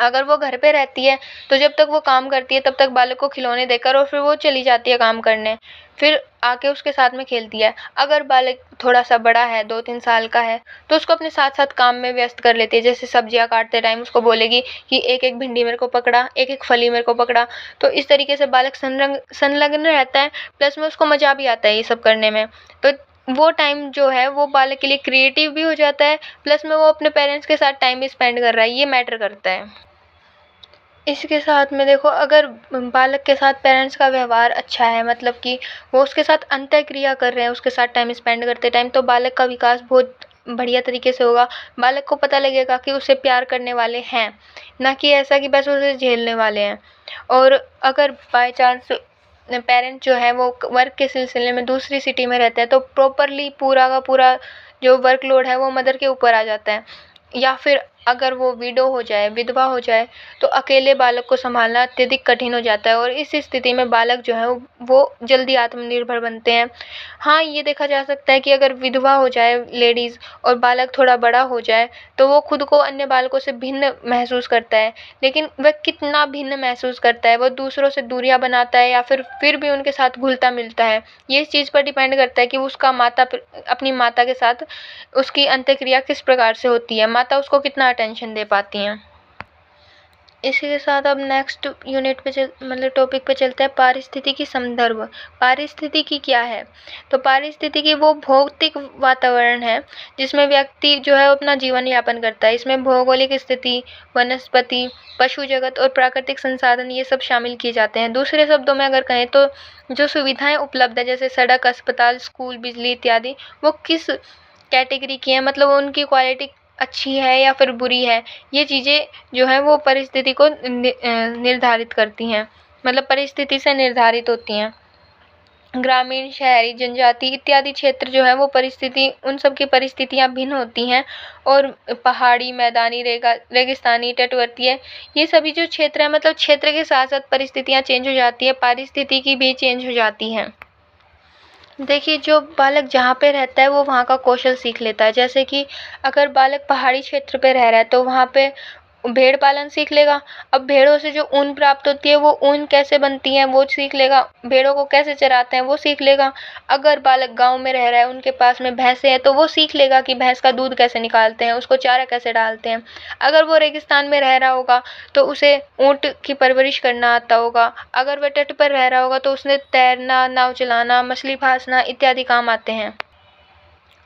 अगर वो घर पे रहती है तो जब तक वो काम करती है तब तक बालक को खिलौने देकर और फिर वो चली जाती है काम करने, फिर आके उसके साथ में खेलती है। अगर बालक थोड़ा सा बड़ा है, 2-3 साल का है, तो उसको अपने साथ साथ काम में व्यस्त कर लेती है। जैसे सब्जियां काटते टाइम उसको बोलेगी कि एक एक भिंडी मेरे को पकड़ा, एक एक फली मेरे को पकड़ा। तो इस तरीके से बालक संलग्न रहता है, प्लस में उसको मज़ा भी आता है ये सब करने में। तो वो टाइम जो है वो बालक के लिए क्रिएटिव भी हो जाता है, प्लस में वो अपने पेरेंट्स के साथ टाइम भी स्पेंड कर रहा है, ये मैटर करता है। इसके साथ में देखो अगर बालक के साथ पेरेंट्स का व्यवहार अच्छा है, मतलब कि वो उसके साथ अंतःक्रिया कर रहे हैं, उसके साथ टाइम स्पेंड करते टाइम, तो बालक का विकास बहुत बढ़िया तरीके से होगा। बालक को पता लगेगा कि उसे प्यार करने वाले हैं, ना कि ऐसा कि बस उसे झेलने वाले हैं। और अगर बाय चांस पेरेंट जो है वो वर्क के सिलसिले में दूसरी सिटी में रहते हैं तो प्रॉपरली पूरा का पूरा जो वर्कलोड है वो मदर के ऊपर आ जाता है। या फिर अगर वो विडो हो जाए, विधवा हो जाए, तो अकेले बालक को सँभालना अत्यधिक कठिन हो जाता है और इस स्थिति में बालक जो है वो जल्दी आत्मनिर्भर बनते हैं। हाँ, ये देखा जा सकता है कि अगर विधवा हो जाए लेडीज़ और बालक थोड़ा बड़ा हो जाए, तो वो खुद को अन्य बालकों से भिन्न महसूस करता है। लेकिन वह कितना भिन्न महसूस करता है, वो दूसरों से दूरियाँ बनाता है या फिर भी उनके साथ घुलता-मिलता है, ये इस चीज़ पर डिपेंड करता है कि उसका अपनी माता के साथ उसकी अंत्यक्रिया किस प्रकार से होती है, माता उसको कितना अटेंशन दे पाती हैं। इसी के साथ अब नेक्स्ट यूनिट पे टॉपिक पे चलते हैं, पारिस्थितिकी संदर्भ। पारिस्थितिकी क्या है? तो पारिस्थितिकी वो भौतिक वातावरण है जिसमें व्यक्ति जो है अपना जीवन यापन करता है। इसमें भौगोलिक स्थिति, वनस्पति, पशु जगत और प्राकृतिक संसाधन ये सब शामिल किए जाते हैं। दूसरे शब्दों में अगर कहें तो जो सुविधाएं उपलब्ध है जैसे सड़क, अस्पताल, स्कूल, बिजली इत्यादि, वो किस कैटेगरी की है, मतलब उनकी क्वालिटी अच्छी है या फिर बुरी है, ये चीज़ें जो है वो परिस्थिति को निर्धारित करती हैं, मतलब परिस्थिति से निर्धारित होती हैं। ग्रामीण, शहरी, जनजाति इत्यादि क्षेत्र जो है वो उन सब की परिस्थितियाँ भिन्न होती हैं और पहाड़ी, मैदानी, रेगिस्तानी, तटवर्तीय, ये सभी जो क्षेत्र हैं, मतलब क्षेत्र के साथ साथ परिस्थितियाँ चेंज हो जाती है, पारिस्थितिकी भी चेंज हो जाती हैं। देखिए, जो बालक जहाँ पे रहता है वो वहाँ का कौशल सीख लेता है। जैसे कि अगर बालक पहाड़ी क्षेत्र पे रह रहा है तो वहाँ पे भेड़ पालन सीख लेगा। अब भेड़ों से जो ऊन प्राप्त होती है वो ऊन कैसे बनती है वो सीख लेगा, भेड़ों को कैसे चराते हैं वो सीख लेगा। अगर बालक गाँव में रह रहा है, उनके पास में भैंसें हैं, तो वो सीख लेगा कि भैंस का दूध कैसे निकालते हैं, उसको चारा कैसे डालते हैं। अगर वो रेगिस्तान में रह रहा होगा तो उसे ऊँट की परवरिश करना आता होगा। अगर वह तट पर रह रहा होगा तो उसने तैरना, नाव चलाना, मछली फंसना इत्यादि काम आते हैं।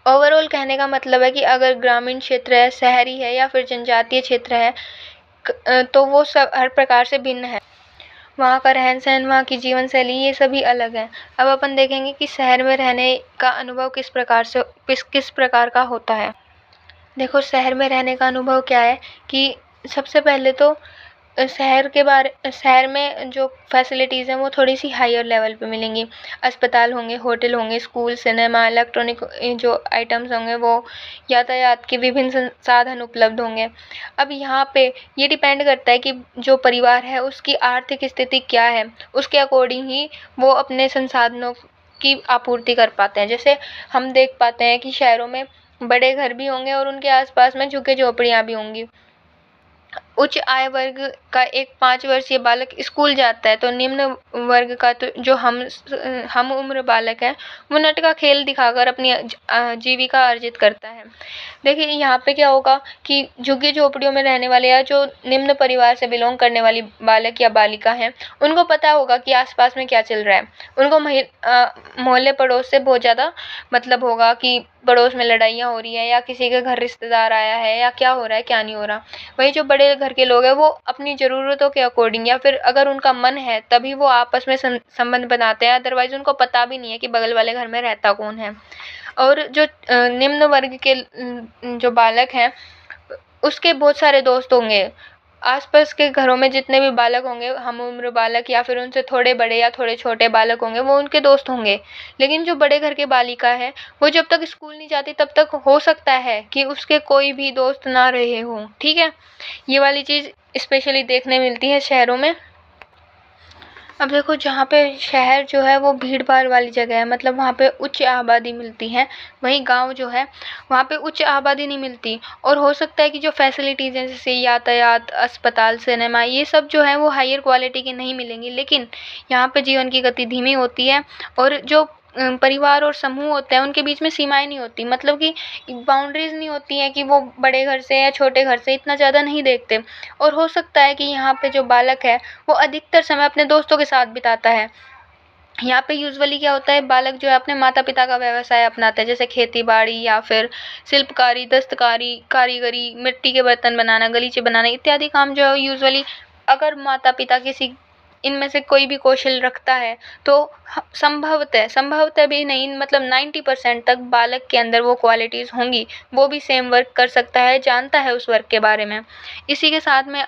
ओवरऑल कहने का मतलब है कि अगर ग्रामीण क्षेत्र है, शहरी है या फिर जनजातीय क्षेत्र है, तो वो सब हर प्रकार से भिन्न है। वहाँ का रहन-सहन, वहाँ की जीवन शैली ये सभी अलग है। अब अपन देखेंगे कि शहर में रहने का अनुभव किस प्रकार का होता है। देखो, शहर में रहने का अनुभव क्या है कि सबसे पहले तो शहर में जो फैसिलिटीज़ हैं वो थोड़ी सी हायर लेवल पे मिलेंगी। अस्पताल होंगे, होटल होंगे, स्कूल, सिनेमा, इलेक्ट्रॉनिक जो आइटम्स होंगे, वो यातायात के विभिन्न संसाधन उपलब्ध होंगे। अब यहाँ पे ये डिपेंड करता है कि जो परिवार है उसकी आर्थिक स्थिति क्या है, उसके अकॉर्डिंग ही वो अपने संसाधनों की आपूर्ति कर पाते हैं। जैसे हम देख पाते हैं कि शहरों में बड़े घर भी होंगे और उनके आसपास में झुग्गी-झोपड़ियाँ भी होंगी। उच्च आय वर्ग का एक 5 वर्षीय बालक स्कूल जाता है तो निम्न वर्ग का तो जो हम उम्र बालक है वो नट का खेल दिखाकर अपनी जीविका अर्जित करता है। देखिए, यहाँ पे क्या होगा कि झुग्गी झोपड़ियों में रहने वाले या जो निम्न परिवार से बिलोंग करने वाली बालक या बालिका हैं, उनको पता होगा कि आसपास में क्या चल रहा है। उनको मोहल्ले पड़ोस से बहुत ज़्यादा मतलब होगा कि पड़ोस में लड़ाइयाँ हो रही है या किसी के घर रिश्तेदार आया है या क्या हो रहा है, क्या नहीं हो रहा। वहीं जो बड़े घर के लोग हैं वो अपनी ज़रूरतों के अकॉर्डिंग या फिर अगर उनका मन है तभी वो आपस में संबंध बनाते हैं, अदरवाइज़ उनको पता भी नहीं है कि बगल वाले घर में रहता कौन है। और जो निम्न वर्ग के जो बालक हैं, उसके बहुत सारे दोस्त होंगे। आस-पास के घरों में जितने भी बालक होंगे, हम उम्र बालक या फिर उनसे थोड़े बड़े या थोड़े छोटे बालक होंगे, वो उनके दोस्त होंगे। लेकिन जो बड़े घर की बालिका है, वो जब तक स्कूल नहीं जाती तब तक हो सकता है कि उसके कोई भी दोस्त ना रहे हों, ठीक है? ये वाली चीज़ स्पेशली देखने मिलती है शहरों में। अब देखो, जहाँ पे शहर जो है वो भीड़-भाड़ वाली जगह है, मतलब वहाँ पे उच्च आबादी मिलती है। वहीं गाँव जो है वहाँ पे उच्च आबादी नहीं मिलती और हो सकता है कि जो फैसिलिटीज़ हैं जैसे यातायात, अस्पताल, सिनेमा, ये सब जो है वो हायर क्वालिटी की नहीं मिलेंगी। लेकिन यहाँ पे जीवन की गति धीमी होती है और जो परिवार और समूह होते हैं उनके बीच में सीमाएँ नहीं होती, मतलब कि बाउंड्रीज़ नहीं होती हैं कि वो बड़े घर से या छोटे घर से इतना ज़्यादा नहीं देखते। और हो सकता है कि यहाँ पे जो बालक है वो अधिकतर समय अपने दोस्तों के साथ बिताता है। यहाँ पे यूजुअली क्या होता है, बालक जो है अपने माता-पिता का व्यवसाय अपनाता है, जैसे खेती-बाड़ी या फिर शिल्पकारी, दस्तकारी, कारीगरी, मिट्टी के बर्तन बनाना, गलीचे बनाना इत्यादि काम जो है यूजुअली अगर माता-पिता किसी इनमें से कोई भी कौशल रखता है तो संभवतः भी नहीं, मतलब 90% तक बालक के अंदर वो क्वालिटीज़ होंगी। वो भी सेम वर्क कर सकता है, जानता है उस वर्क के बारे में। इसी के साथ में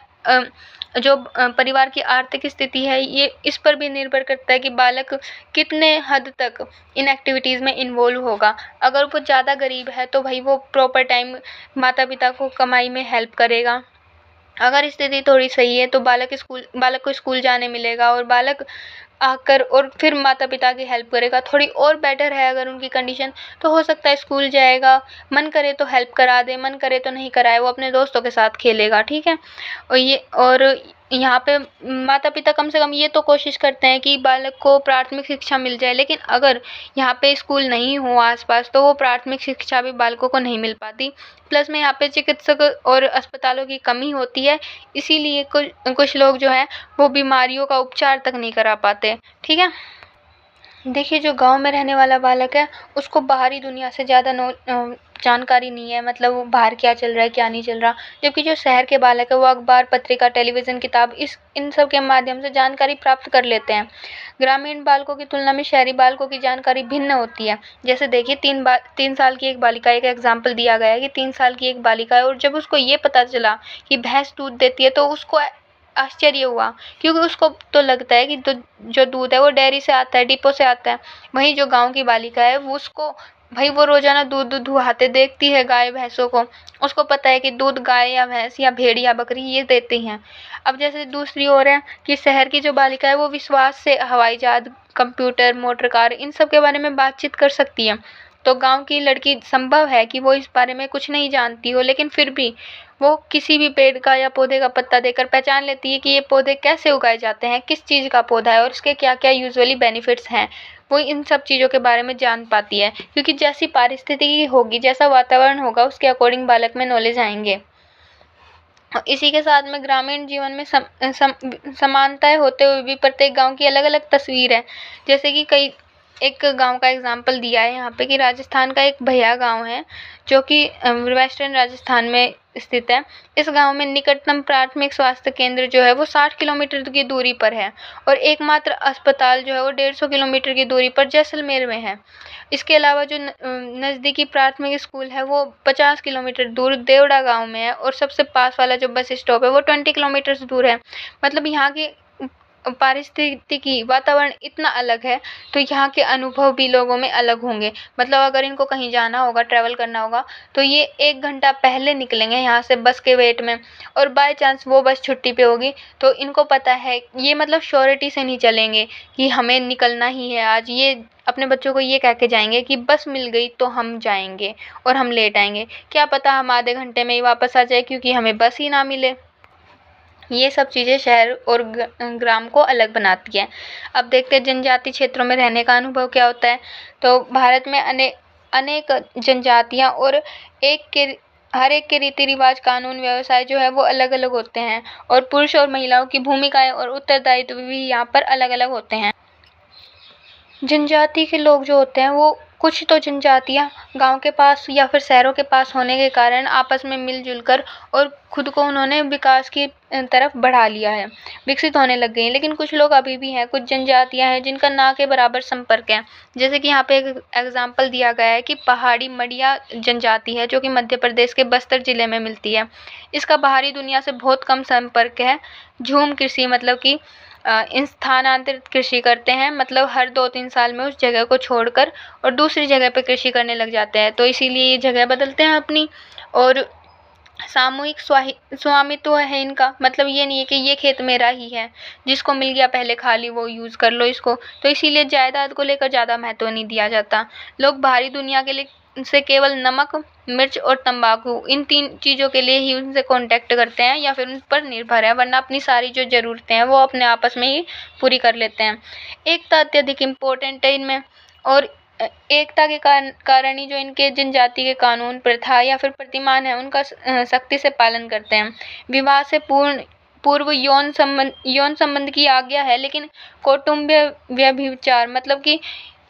जो परिवार की आर्थिक स्थिति है, ये इस पर भी निर्भर करता है कि बालक कितने हद तक इन एक्टिविटीज़ में इन्वॉल्व होगा। अगर वो ज़्यादा गरीब है तो भाई वो प्रॉपर टाइम माता-पिता को कमाई में हेल्प करेगा। अगर स्थिति थोड़ी सही है तो बालक को स्कूल जाने मिलेगा और बालक आकर और फिर माता-पिता की हेल्प करेगा। थोड़ी और बेटर है अगर उनकी कंडीशन, तो हो सकता है स्कूल जाएगा, मन करे तो हेल्प करा दे, मन करे तो नहीं कराए, वो अपने दोस्तों के साथ खेलेगा, ठीक है? और यहाँ पे माता-पिता कम से कम ये तो कोशिश करते हैं कि बालक को प्राथमिक शिक्षा मिल जाए, लेकिन अगर यहाँ पे स्कूल नहीं हो आस-पास तो वो प्राथमिक शिक्षा भी बालकों को नहीं मिल पाती। प्लस में यहाँ पे चिकित्सक और अस्पतालों की कमी होती है, इसीलिए कुछ लोग जो हैं वो बीमारियों का उपचार तक नहीं करा पाते, ठीक है? देखिए, जो गाँव में रहने वाला बालक है, उसको बाहरी दुनिया से ज़्यादा जानकारी नहीं है, मतलब वो बाहर क्या चल रहा है, क्या नहीं चल रहा। जबकि जो शहर के बालक है, वो अखबार, पत्रिका, टेलीविज़न, किताब इन सब के माध्यम से जानकारी प्राप्त कर लेते हैं। ग्रामीण बालकों की तुलना में शहरी बालकों की जानकारी भिन्न होती है। जैसे देखिए 3 साल की एक बालिका, एक एग्ज़ाम्पल दिया गया है कि 3 साल की एक बालिका है और जब उसको ये पता चला कि भैंस दूध देती है तो उसको आश्चर्य हुआ, क्योंकि उसको तो लगता है कि जो दूध है वो डेयरी से आता है, डिपो से आता है। वहीं जो गाँव की बालिका है वो उसको भाई वो रोज़ाना दूध दुहाते देखती है गाय भैंसों को। उसको पता है कि दूध गाय या भैंस या भेड़ या बकरी ये देती हैं। अब जैसे दूसरी ओर है कि शहर की जो बालिका है वो विश्वास से हवाई जहाज़, कंप्यूटर, मोटर कार इन सब के बारे में बातचीत कर सकती है। तो गाँव की लड़की संभव है कि वो इस बारे में कुछ नहीं जानती हो, लेकिन फिर भी वो किसी भी पेड़ का या पौधे का पत्ता देखकर पहचान लेती है कि ये पौधे कैसे उगाए जाते हैं, किस चीज़ का पौधा है और इसके क्या-क्या यूजुअली बेनिफिट्स हैं। वो इन सब चीज़ों के बारे में जान पाती है, क्योंकि जैसी पारिस्थितिकी होगी, जैसा वातावरण होगा, उसके अकॉर्डिंग बालक में नॉलेज आएँगे। इसी के साथ में ग्रामीण जीवन में समानताएँ होते हुए भी प्रत्येक गाँव की अलग-अलग तस्वीर है। जैसे कि एक गाँव का एग्ज़ाम्पल दिया है यहाँ पे कि राजस्थान का एक भैया गाँव है, जो कि वेस्टर्न राजस्थान में स्थित है। इस गाँव में निकटतम प्राथमिक स्वास्थ्य केंद्र जो है वो 60 किलोमीटर की दूरी पर है और एकमात्र अस्पताल जो है वो 150 किलोमीटर की दूरी पर जैसलमेर में है। इसके अलावा जो नज़दीकी प्राथमिक स्कूल है वो 50 किलोमीटर दूर देवड़ा गाँव में है और सबसे पास वाला जो बस स्टॉप है वो 20 किलोमीटर दूर है। मतलब यहाँ की पारिस्थितिकी वातावरण इतना अलग है, तो यहाँ के अनुभव भी लोगों में अलग होंगे। मतलब अगर इनको कहीं जाना होगा, ट्रैवल करना होगा, तो ये 1 घंटा पहले निकलेंगे यहाँ से बस के वेट में और बाय चांस वो बस छुट्टी पे होगी, तो इनको पता है, ये मतलब श्योरिटी से नहीं चलेंगे कि हमें निकलना ही है आज। ये अपने बच्चों को ये कह के जाएँगे कि बस मिल गई तो हम जाएँगे और हम लेट आएँगे। क्या पता हम आधे घंटे में ही वापस आ जाएँ क्योंकि हमें बस ही ना मिले। ये सब चीज़ें शहर और ग्राम को अलग बनाती हैं। अब देखते हैं जनजातीय क्षेत्रों में रहने का अनुभव क्या होता है। तो भारत में अनेक जनजातियाँ और हर एक के रीति-रिवाज, कानून, व्यवसाय जो है वो अलग-अलग होते हैं और पुरुष और महिलाओं की भूमिकाएँ और उत्तरदायित्व भी यहाँ पर अलग-अलग होते हैं। जनजाति के लोग जो होते हैं वो कुछ तो जनजातियाँ गाँव के पास या फिर शहरों के पास होने के कारण आपस में मिल-जुल कर और खुद को उन्होंने विकास की तरफ बढ़ा लिया है, विकसित होने लग गई हैं। लेकिन कुछ लोग अभी भी हैं, कुछ जनजातियाँ हैं जिनका ना के बराबर संपर्क है। जैसे कि यहाँ पे एक एग्ज़ाम्पल दिया गया है कि पहाड़ी मडिया जनजाति है जो कि मध्य प्रदेश के बस्तर ज़िले में मिलती है। इसका बाहरी दुनिया से बहुत कम संपर्क है। झूम कृषि मतलब कि स्थानांतरित कृषि करते हैं, मतलब हर 2-3 साल में उस जगह को छोड़कर और दूसरी जगह पे कृषि करने लग जाते हैं, तो इसीलिए ये जगह बदलते हैं अपनी। और सामूहिक स्वामित्व है इनका, मतलब ये नहीं है कि ये खेत मेरा ही है, जिसको मिल गया पहले खा ली, वो यूज़ कर लो इसको, तो इसीलिए जायदाद को लेकर ज़्यादा महत्व नहीं दिया जाता। लोग बाहरी दुनिया के लिए से केवल नमक, मिर्च और तंबाकू इन 3 चीज़ों के लिए ही उनसे कॉन्टैक्ट करते हैं या फिर उन पर निर्भर है, वरना अपनी सारी जो ज़रूरतें हैं वो अपने आपस में ही पूरी कर लेते हैं। एकता अत्यधिक इम्पोर्टेंट है इनमें और एकता के कारण ही जो इनके जनजाति के कानून, प्रथा या फिर प्रतिमान है उनका सख्ती से पालन करते हैं। विवाह से पूर्व यौन संबंध की आज्ञा है, लेकिन कौटुंबिक व्यभिचार मतलब कि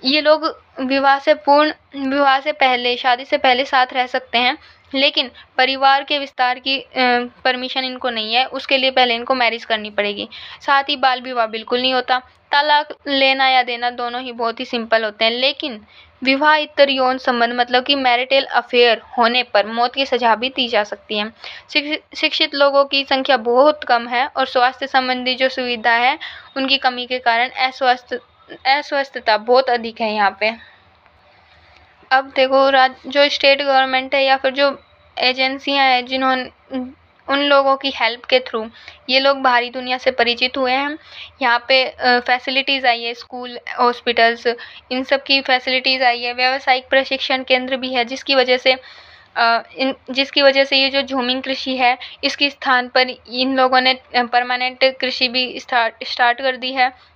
ये लोग विवाह से पहले, शादी से पहले साथ रह सकते हैं, लेकिन परिवार के विस्तार की परमिशन इनको नहीं है, उसके लिए पहले इनको मैरिज करनी पड़ेगी। साथ ही बाल विवाह बिल्कुल नहीं होता। तलाक लेना या देना दोनों ही बहुत ही सिंपल होते हैं, लेकिन विवाहेतर यौन संबंध मतलब कि मैरिटल अफेयर होने पर मौत की सजा भी दी जा सकती है। शिक्षित लोगों की संख्या बहुत कम है और स्वास्थ्य संबंधी जो सुविधा है उनकी कमी के कारण अस्वस्थता बहुत अधिक है यहाँ पे। अब देखो जो स्टेट गवर्नमेंट है या फिर जो एजेंसियां हैं जिन्होंने उन लोगों की हेल्प के थ्रू ये लोग बाहरी दुनिया से परिचित हुए हैं। यहाँ पे फैसिलिटीज़ आई है, स्कूल, हॉस्पिटल्स, इन सब की फैसिलिटीज़ आई है। व्यावसायिक प्रशिक्षण केंद्र भी है जिसकी वजह से ये जो झूमिंग कृषि है इसके स्थान पर इन लोगों ने परमानेंट कृषि भी स्टार्ट कर दी है।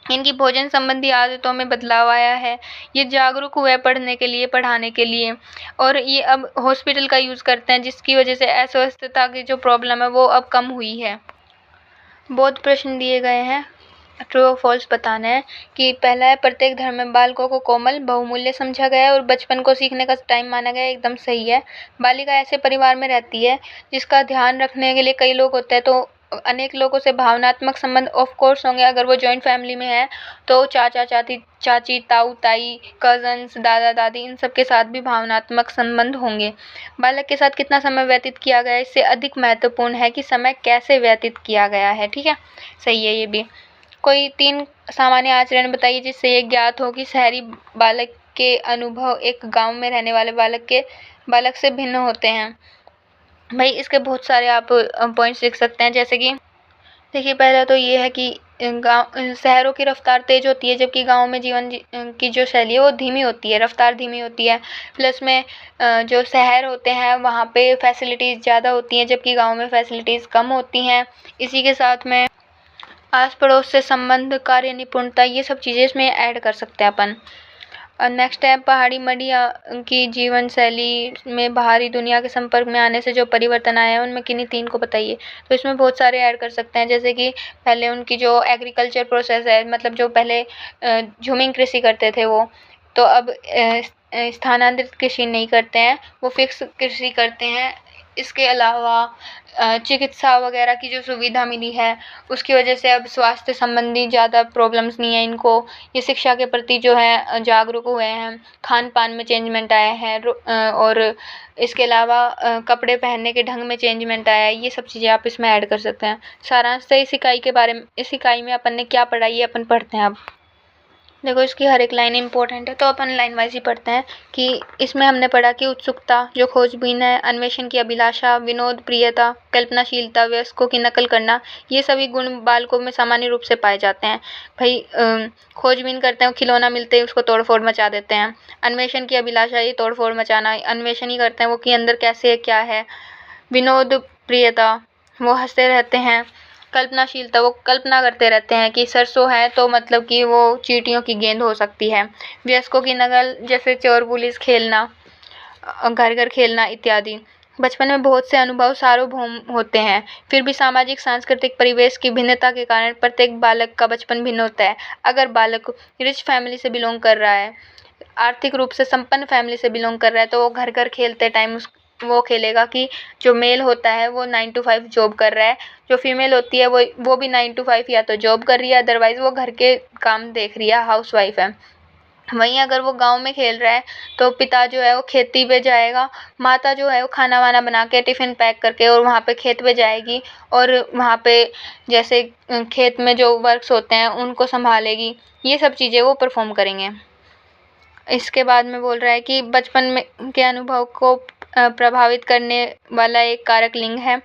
इनकी भोजन संबंधी आदतों में बदलाव आया है। ये जागरूक हुए पढ़ने के लिए, पढ़ाने के लिए, और ये अब हॉस्पिटल का यूज़ करते हैं जिसकी वजह से अस्वस्थता की जो प्रॉब्लम है वो अब कम हुई है। बहुत प्रश्न दिए गए हैं, ट्रू और फॉल्स बताना है। कि पहला है, प्रत्येक धर्म में बालकों को कोमल बहुमूल्य समझा गया है और बचपन को सीखने का टाइम माना गया है। एकदम सही है। बालिका ऐसे परिवार में रहती है जिसका ध्यान रखने के लिए कई लोग होते हैं, तो अनेक लोगों से भावनात्मक संबंध ऑफ कोर्स होंगे। अगर वो जॉइंट फैमिली में है तो चाचा चाची, ताऊ ताई, कजन्स, दादा दादी, इन सब के साथ भी भावनात्मक संबंध होंगे। बालक के साथ कितना समय व्यतीत किया गया है इससे अधिक महत्वपूर्ण है कि समय कैसे व्यतीत किया गया है। ठीक है, सही है ये भी। कोई 3 सामान्य आचरण बताइए जिससे ये ज्ञात हो कि शहरी बालक के अनुभव एक गांव में रहने वाले बालक से भिन्न होते हैं। भाई इसके बहुत सारे आप पॉइंट्स लिख सकते हैं, जैसे कि देखिए, पहला तो ये है कि शहरों की रफ्तार तेज़ होती है जबकि गाँव में जीवन की जो शैली है वो धीमी होती है, रफ्तार धीमी होती है। प्लस में जो शहर होते हैं वहाँ पे फैसिलिटीज़ ज़्यादा होती हैं जबकि गाँव में फैसिलिटीज़ कम होती हैं। इसी के साथ में आस पड़ोस से संबंध, कार्य निपुणता, ये सब चीज़ें इसमें ऐड कर सकते हैं अपन। और नेक्स्ट है, पहाड़ी मडिया की जीवन शैली में बाहरी दुनिया के संपर्क में आने से जो परिवर्तन आया है उनमें किन्हीं 3 को बताइए। तो इसमें बहुत सारे ऐड कर सकते हैं, जैसे कि पहले उनकी जो एग्रीकल्चर प्रोसेस है, मतलब जो पहले झूमिंग कृषि करते थे वो, तो अब स्थानांतरित कृषि नहीं करते हैं, वो फिक्स कृषि करते हैं। इसके अलावा चिकित्सा वगैरह की जो सुविधा मिली है उसकी वजह से अब स्वास्थ्य संबंधी ज़्यादा प्रॉब्लम्स नहीं है इनको। ये शिक्षा के प्रति जो है जागरूक हुए हैं, खान पान में चेंजमेंट आया है, और इसके अलावा कपड़े पहनने के ढंग में चेंजमेंट आया है। ये सब चीज़ें आप इसमें ऐड कर सकते हैं। सारांश से इस इकाई में अपन ने क्या पढ़ा ये अपन पढ़ते हैं अब। देखो, इसकी हर एक लाइन इंपॉर्टेंट है तो अपन लाइन वाइज ही पढ़ते हैं। कि इसमें हमने पढ़ा कि उत्सुकता, जो खोजबीन है, अन्वेषण की अभिलाषा, विनोद प्रियता, कल्पनाशीलता, वयस्कों की नकल करना, ये सभी गुण बालकों में सामान्य रूप से पाए जाते हैं। भाई खोजबीन करते हैं, खिलौना मिलते ही उसको तोड़ फोड़ मचा देते हैं। अन्वेषण की अभिलाषा, ये तोड़ फोड़ मचाना, अन्वेषण ही करते हैं वो कि अंदर कैसे है, क्या है। विनोद प्रियता, वो हंसते रहते हैं। कल्पनाशीलता, वो कल्पना करते रहते हैं कि सरसों है तो मतलब कि वो चींटियों की गेंद हो सकती है। वयस्कों की नकल, जैसे चोर पुलिस खेलना, घर घर खेलना इत्यादि। बचपन में बहुत से अनुभव सार्वभौम होते हैं, फिर भी सामाजिक सांस्कृतिक परिवेश की भिन्नता के कारण प्रत्येक बालक का बचपन भिन्न होता है। अगर बालक रिच फैमिली से बिलोंग कर रहा है, आर्थिक रूप से संपन्न फैमिली से बिलोंग कर रहा है, तो वो घर घर खेलते टाइम वो खेलेगा कि जो मेल होता है वो 9 to 5 जॉब कर रहा है, जो फीमेल होती है वो भी 9 to 5 या तो जॉब कर रही है, अदरवाइज़ वो घर के काम देख रही है, हाउसवाइफ है। वहीं अगर वो गांव में खेल रहा है तो पिता जो है वो खेती पे जाएगा, माता जो है वो खाना वाना बना के टिफ़िन पैक करके और वहाँ पे खेत पे जाएगी और वहाँ पे जैसे खेत में जो वर्क्स होते हैं उनको संभालेगी। ये सब चीज़ें वो परफॉर्म करेंगे। इसके बाद में बोल रहा है कि बचपन में के अनुभव को प्रभावित करने वाला एक कारक लिंग है।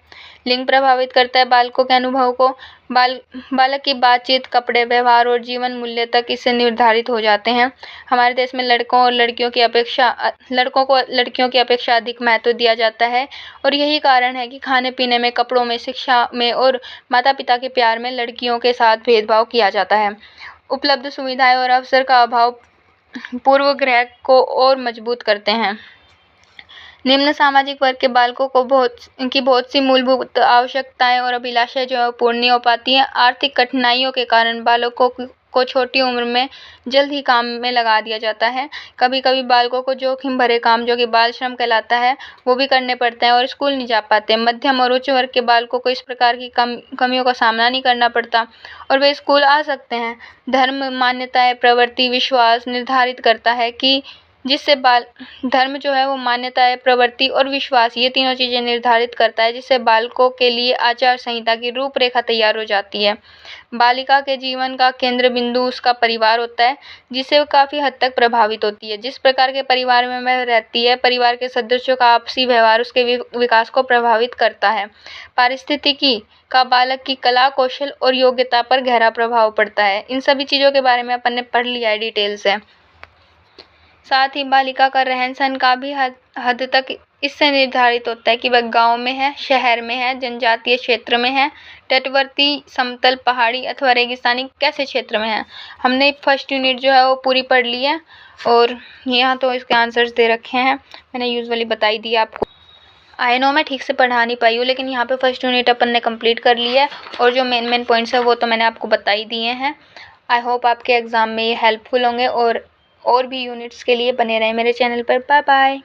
लिंग प्रभावित करता है बालकों के अनुभव को। बालक की बातचीत, कपड़े, व्यवहार और जीवन मूल्य तक इससे निर्धारित हो जाते हैं। हमारे देश में लड़कों को लड़कियों की अपेक्षा अधिक महत्व दिया जाता है और यही कारण है कि खाने पीने में, कपड़ों में, शिक्षा में और माता पिता के प्यार में लड़कियों के साथ भेदभाव किया जाता है। उपलब्ध सुविधाएं और अवसर का अभाव पूर्वाग्रह को और मजबूत करते हैं। निम्न सामाजिक वर्ग के बालकों को बहुत सी मूलभूत आवश्यकताएं और अभिलाषाएं जो है पूर्ण नहीं हो पाती हैं। आर्थिक कठिनाइयों के कारण बालकों को छोटी उम्र में जल्द ही काम में लगा दिया जाता है। कभी कभी बालकों को जोखिम भरे काम, जो कि बाल श्रम कहलाता है, वो भी करने पड़ते हैं और स्कूल नहीं जा पाते। मध्यम और उच्च वर्ग के बालकों को इस प्रकार की कमियों का सामना नहीं करना पड़ता और वे स्कूल आ सकते हैं। धर्म, मान्यताएं, प्रवृत्ति, विश्वास निर्धारित करता है कि जिससे धर्म जो है वो मान्यताएं, प्रवृत्ति और विश्वास, ये तीनों चीज़ें निर्धारित करता है, जिससे बालकों के लिए आचार संहिता की रूपरेखा तैयार हो जाती है। बालिका के जीवन का केंद्र बिंदु उसका परिवार होता है, जिससे वो काफ़ी हद तक प्रभावित होती है। जिस प्रकार के परिवार में वह रहती है, परिवार के सदस्यों का आपसी व्यवहार उसके विकास को प्रभावित करता है। पारिस्थितिकी का बालक की कला, कौशल और योग्यता पर गहरा प्रभाव पड़ता है। इन सभी चीज़ों के बारे में अपन ने पढ़ लिया है डिटेल से। साथ ही बालिका का रहन-सहन का भी हद तक इससे निर्धारित होता है कि वह गाँव में है, शहर में है, जनजातीय क्षेत्र में है, तटवर्ती, समतल, पहाड़ी अथवा रेगिस्तानी कैसे क्षेत्र में है। हमने फर्स्ट यूनिट जो है वो पूरी पढ़ ली है और यहाँ तो इसके आंसर्स दे रखे हैं, मैंने यूजुअली बताई दी आपको। आई नो मैं ठीक से पढ़ा नहीं पाई हूँ, लेकिन यहाँ पे फर्स्ट यूनिट अपन ने कंप्लीट कर लिया है और जो मेन पॉइंट्स है वो तो मैंने आपको बता ही दिए हैं। आई होप आपके एग्ज़ाम में ये हेल्पफुल होंगे और भी यूनिट्स के लिए बने रहें मेरे चैनल पर। Bye bye.